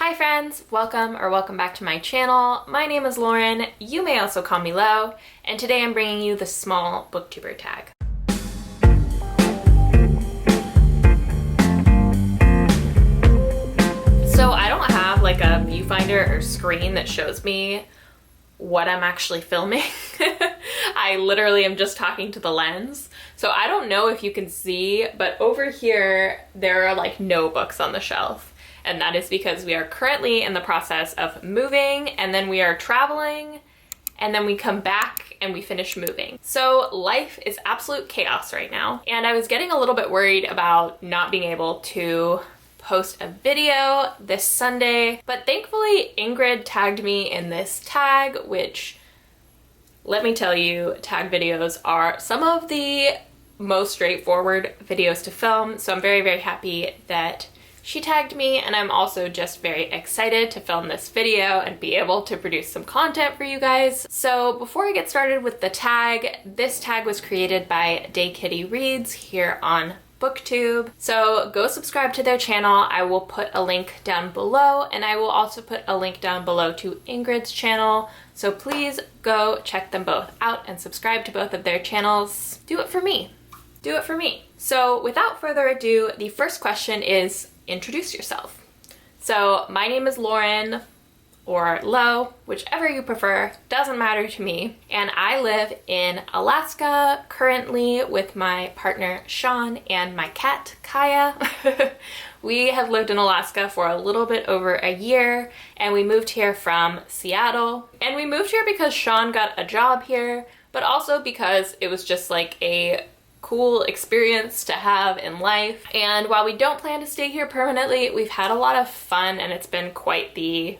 Hi friends, welcome back to my channel. My name is Lauren, you may also call me Lo, and today I'm bringing you the Small Booktuber Tag. So I don't have like a viewfinder or screen that shows me what I'm actually filming. I literally am just talking to the lens. So I don't know if you can see, but over here there are like no books on the shelf. And that is because we are currently in the process of moving, and then we are traveling, and then we come back and we finish moving. So life is absolute chaos right now. And I was getting a little bit worried about not being able to post a video this Sunday, but thankfully Ingrid tagged me in this tag, which, let me tell you, tag videos are some of the most straightforward videos to film. So I'm very, very happy that she tagged me, and I'm also just very excited to film this video and be able to produce some content for you guys. So before I get started with the tag, this tag was created by Dai Kitty Reads here on BookTube. So go subscribe to their channel. I will put a link down below, and I will also put a link down below to Ingrid's channel. So please go check them both out and subscribe to both of their channels. Do it for me. Do it for me. So without further ado, the first question is, introduce yourself. So my name is Lauren, or Lo, whichever you prefer, doesn't matter to me. And I live in Alaska currently with my partner Sean and my cat Kaya. We have lived in Alaska for a little bit over a year, and we moved here from Seattle. And we moved here because Sean got a job here, but also because it was just like a cool experience to have in life. And while we don't plan to stay here permanently, we've had a lot of fun, and it's been quite the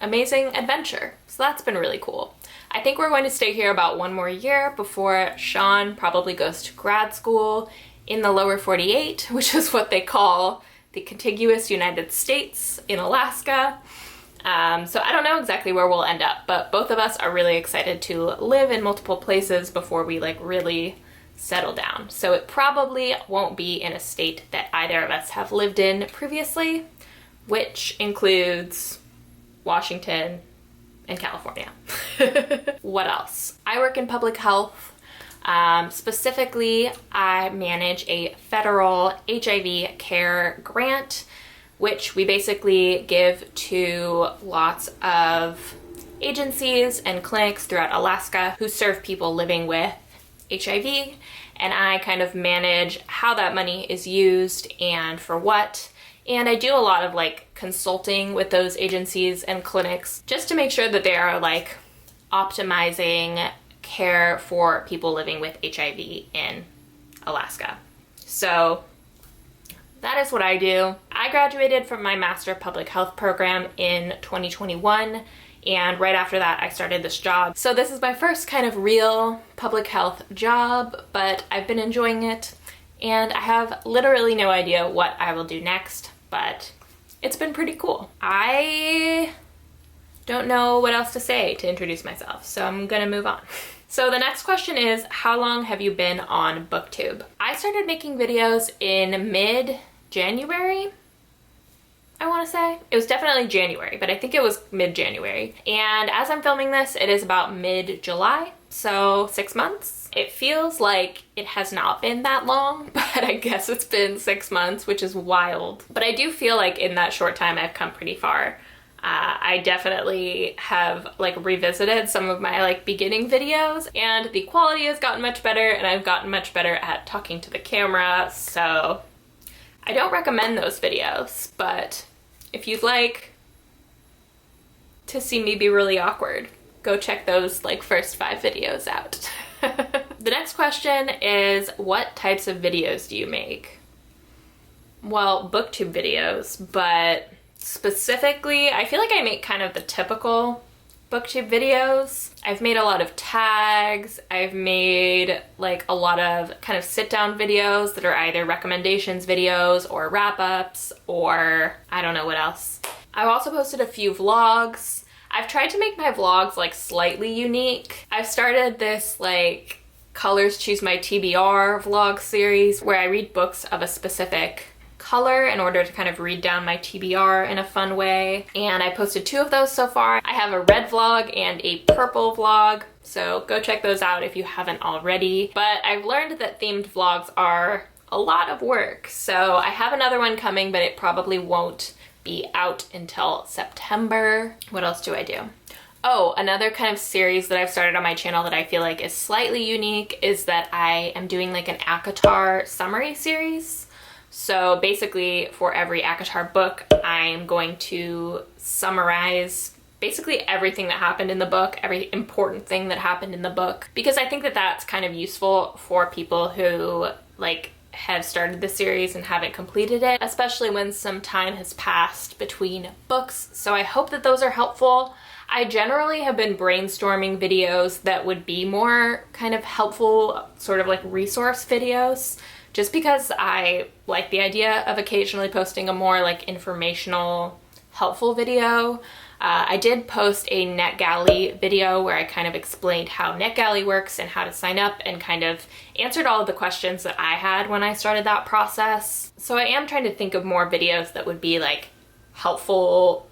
amazing adventure. So that's been really cool. I think we're going to stay here about one more year before Sean probably goes to grad school in the lower 48, which is what they call the contiguous United States in Alaska. So I don't know exactly where we'll end up, but both of us are really excited to live in multiple places before we like really settle down. So it probably won't be in a state that either of us have lived in previously, which includes Washington and California. What else? I work in public health. Specifically, I manage a federal HIV care grant, which we basically give to lots of agencies and clinics throughout Alaska who serve people living with HIV, and I kind of manage how that money is used and for what. And I do a lot of like consulting with those agencies and clinics just to make sure that they are like optimizing care for people living with HIV in Alaska. So that is what I do. I graduated from my Master of Public Health program in 2021. And right after that, I started this job. So this is my first kind of real public health job, but I've been enjoying it, and I have literally no idea what I will do next, but it's been pretty cool. I don't know what else to say to introduce myself, so I'm gonna move on. So the next question is, how long have you been on BookTube? I started making videos in mid-January. I want to say. It was definitely January, but I think it was mid-January. And as I'm filming this, it is about mid-July, so 6 months. It feels like it has not been that long, but I guess it's been 6 months, which is wild. But I do feel like in that short time, I've come pretty far. I definitely have like revisited some of my like beginning videos, and the quality has gotten much better, and I've gotten much better at talking to the camera, so I don't recommend those videos, but if you'd like to see me be really awkward, go check those like first 5 videos out. The next question is, what types of videos do you make? Well, BookTube videos, but specifically, I feel like I make kind of the typical BookTube videos. I've made a lot of tags. I've made like a lot of kind of sit down videos that are either recommendations videos or wrap-ups, or I don't know what else. I've also posted a few vlogs. I've tried to make my vlogs like slightly unique. I've started this like Colors Choose My TBR vlog series where I read books of a specific color in order to kind of read down my TBR in a fun way. And I posted 2 of those so far. I have a red vlog and a purple vlog, so go check those out if you haven't already. But I've learned that themed vlogs are a lot of work, so I have another one coming, but it probably won't be out until September. What else do I do? Oh, another kind of series that I've started on my channel that I feel like is slightly unique is that I am doing like an ACOTAR summary series. So basically for every ACOTAR book, I'm going to summarize basically everything that happened in the book, every important thing that happened in the book, because I think that that's kind of useful for people who like have started the series and haven't completed it, especially when some time has passed between books. So I hope that those are helpful. I generally have been brainstorming videos that would be more kind of helpful, sort of like resource videos, just because I like the idea of occasionally posting a more like informational, helpful video. I did post a NetGalley video where I kind of explained how NetGalley works and how to sign up and kind of answered all of the questions that I had when I started that process. So I am trying to think of more videos that would be like helpful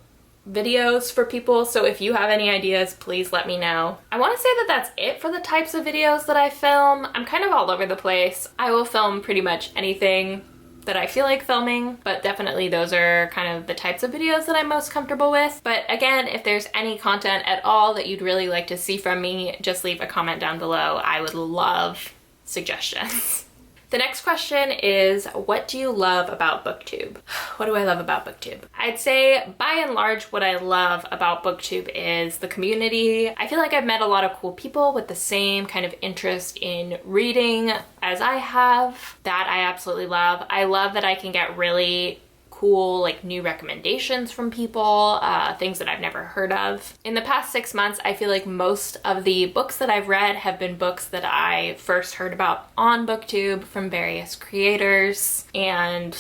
videos for people. So if you have any ideas, please let me know. I want to say that that's it for the types of videos that I film. I'm kind of all over the place. I will film pretty much anything that I feel like filming, but definitely those are kind of the types of videos that I'm most comfortable with. But again, if there's any content at all that you'd really like to see from me, just leave a comment down below. I would love suggestions. The next question is, what do you love about BookTube? What do I love about BookTube? I'd say by and large what I love about BookTube is the community. I feel like I've met a lot of cool people with the same kind of interest in reading as I have. That I absolutely love. I love that I can get really cool like new recommendations from people, things that I've never heard of. In the past 6 months, I feel like most of the books that I've read have been books that I first heard about on BookTube from various creators. And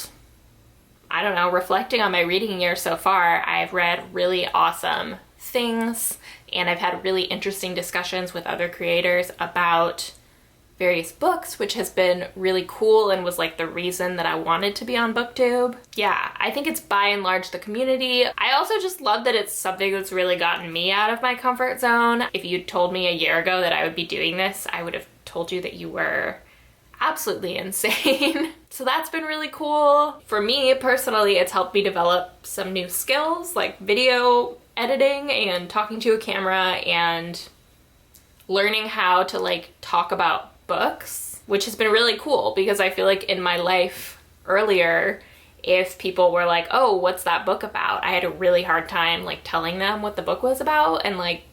I don't know, reflecting on my reading year so far, I've read really awesome things and I've had really interesting discussions with other creators about various books, which has been really cool and was like the reason that I wanted to be on BookTube. Yeah, I think it's by and large the community. I also just love that it's something that's really gotten me out of my comfort zone. If you told me a year ago that I would be doing this, I would have told you that you were absolutely insane. So that's been really cool. For me personally, it's helped me develop some new skills like video editing and talking to a camera and learning how to like talk about books, which has been really cool because I feel like in my life earlier, if people were like, oh, what's that book about? I had a really hard time like telling them what the book was about and like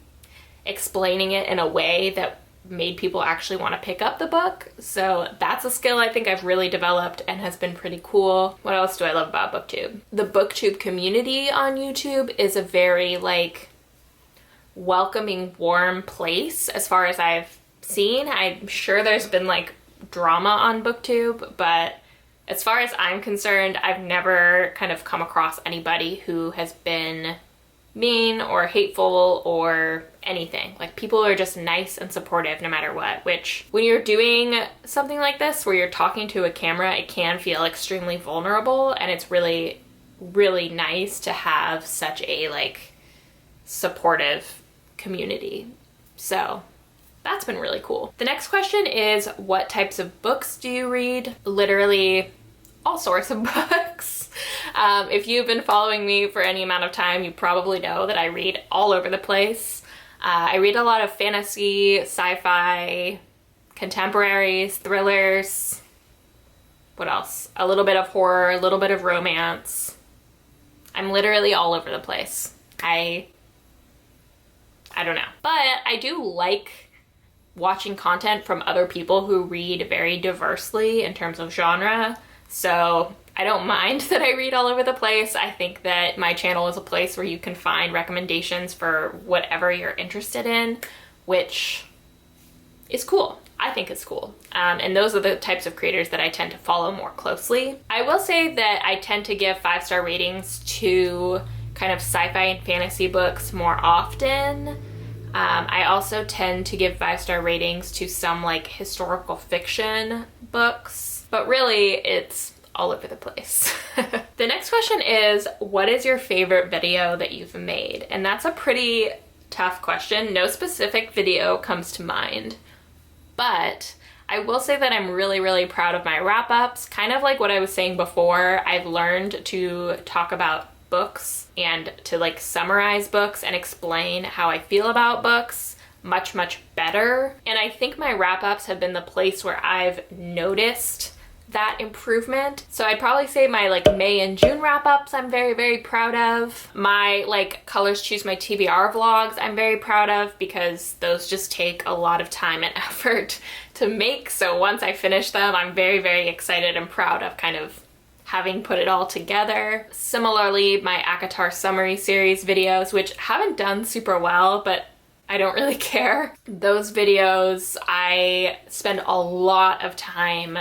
explaining it in a way that made people actually want to pick up the book. So that's a skill I think I've really developed and has been pretty cool. What else do I love about BookTube? The BookTube community on YouTube is a very like welcoming, warm place as far as I've seen. I'm sure there's been like drama on BookTube, but as far as I'm concerned, I've never kind of come across anybody who has been mean or hateful or anything. Like people are just nice and supportive no matter what, which when you're doing something like this where you're talking to a camera, it can feel extremely vulnerable, and it's really, really nice to have such a like supportive community. So that's been really cool. The next question is, what types of books do you read? Literally all sorts of books. If you've been following me for any amount of time, you probably know that I read all over the place. I read a lot of fantasy, sci-fi, contemporaries, thrillers. What else? A little bit of horror, a little bit of romance. I'm literally all over the place. I don't know. But I do like watching content from other people who read very diversely in terms of genre. So I don't mind that I read all over the place. I think that my channel is a place where you can find recommendations for whatever you're interested in, which is cool. I think it's cool. And those are the types of creators that I tend to follow more closely. I will say that I tend to give 5-star ratings to kind of sci-fi and fantasy books more often. I also tend to give 5-star ratings to some like historical fiction books, but really it's all over the place. The next question is, what is your favorite video that you've made? And that's a pretty tough question. No specific video comes to mind, but I will say that I'm really, really proud of my wrap-ups. Kind of like what I was saying before, I've learned to talk about books and to like summarize books and explain how I feel about books much, much better. And I think my wrap-ups have been the place where I've noticed that improvement. So I'd probably say my like May and June wrap-ups I'm very, very proud of. My like Colors Choose My TBR vlogs I'm very proud of, because those just take a lot of time and effort to make. So once I finish them, I'm very, very excited and proud of kind of having put it all together. Similarly, my ACOTAR summary series videos, which haven't done super well, but I don't really care. Those videos, I spend a lot of time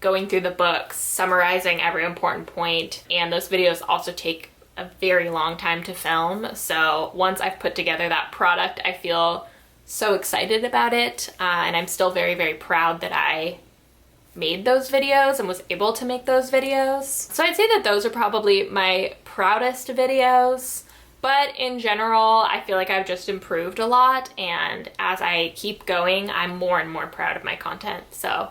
going through the books, summarizing every important point, and those videos also take a very long time to film. So once I've put together that product, I feel so excited about it, and I'm still very, very proud that I made those videos and was able to make those videos. So I'd say that those are probably my proudest videos, but in general, I feel like I've just improved a lot, and as I keep going, I'm more and more proud of my content. So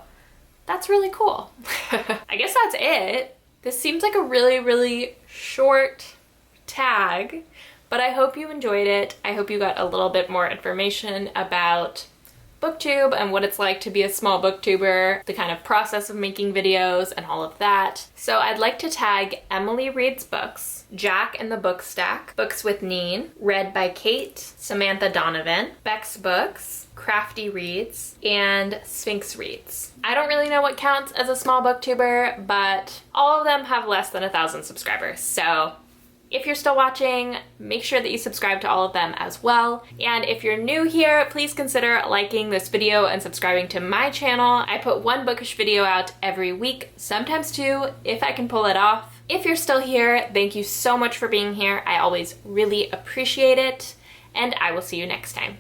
that's really cool. I guess that's it. This seems like a really, really short tag, but I hope you enjoyed it. I hope you got a little bit more information about booktube and what it's like to be a small booktuber, the kind of process of making videos and all of that. So I'd like to tag Emily Reads Books, Jack and the Book Stack, Books with Neen, read by Kate, Samantha Donovan, Beck's Books, Crafty Reads, and Sphinx Reads. I don't really know what counts as a small booktuber, but all of them have less than 1,000 subscribers. So if you're still watching, make sure that you subscribe to all of them as well. And if you're new here, please consider liking this video and subscribing to my channel. I put one bookish video out every week, sometimes two, if I can pull it off. If you're still here, thank you so much for being here. I always really appreciate it, and I will see you next time.